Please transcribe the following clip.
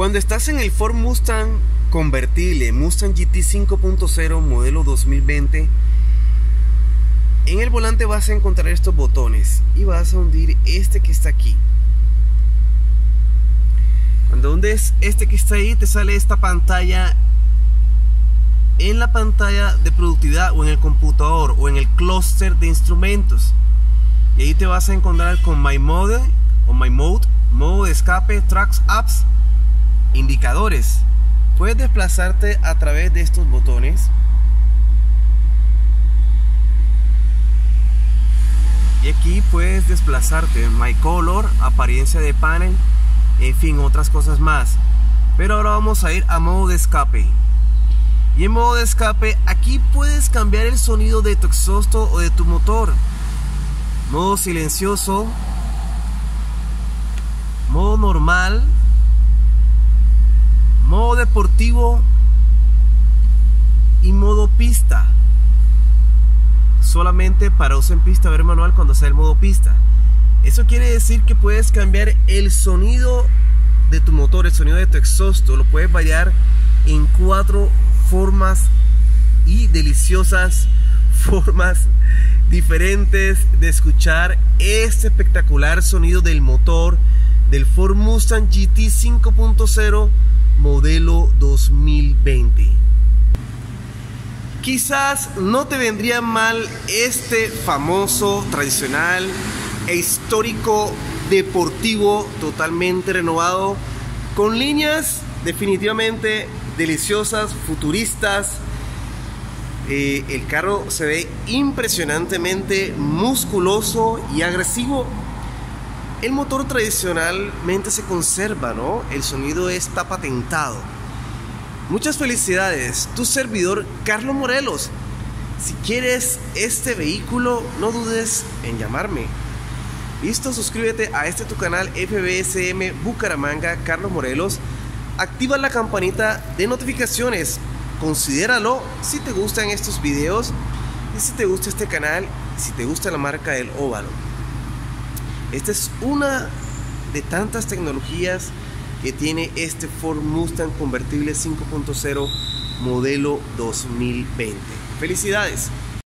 Cuando estás en el Ford Mustang convertible Mustang GT 5.0 modelo 2020, en el volante vas a encontrar estos botones y vas a hundir este que está aquí. Cuando hundes este que está ahí, te sale esta pantalla. En la pantalla de productividad o en el computador o en el clúster de instrumentos, y ahí te vas a encontrar con My Mode o My Mode, modo de escape, tracks, apps, indicadores. Puedes desplazarte a través de estos botones y aquí puedes desplazarte. My Color, apariencia de panel, en fin, otras cosas más. Pero ahora vamos a ir a modo de escape. Y en modo de escape, aquí puedes cambiar el sonido de tu exhausto o de tu motor. Modo silencioso, modo normal, modo deportivo y modo pista. Solamente para uso en pista, ver manual cuando sea el modo pista. Eso quiere decir que puedes cambiar el sonido de tu motor, el sonido de tu exhausto. Lo puedes variar en 4 formas y deliciosas formas diferentes de escuchar este espectacular sonido del motor del Ford Mustang GT 5.0 modelo 2020. Quizás no te vendría mal este famoso, tradicional e histórico deportivo totalmente renovado, con líneas definitivamente deliciosas, futuristas. El carro se ve impresionantemente musculoso y agresivo. El motor tradicionalmente se conserva, ¿no? El sonido está patentado. Muchas felicidades, tu servidor Carlos Morelos. Si quieres este vehículo, no dudes en llamarme. Listo, suscríbete a este tu canal FBSM Bucaramanga Carlos Morelos. Activa la campanita de notificaciones. Considéralo si te gustan estos videos y si te gusta este canal, si te gusta la marca del óvalo. Esta es una de tantas tecnologías que tiene este Ford Mustang convertible 5.0 modelo 2020. Felicidades.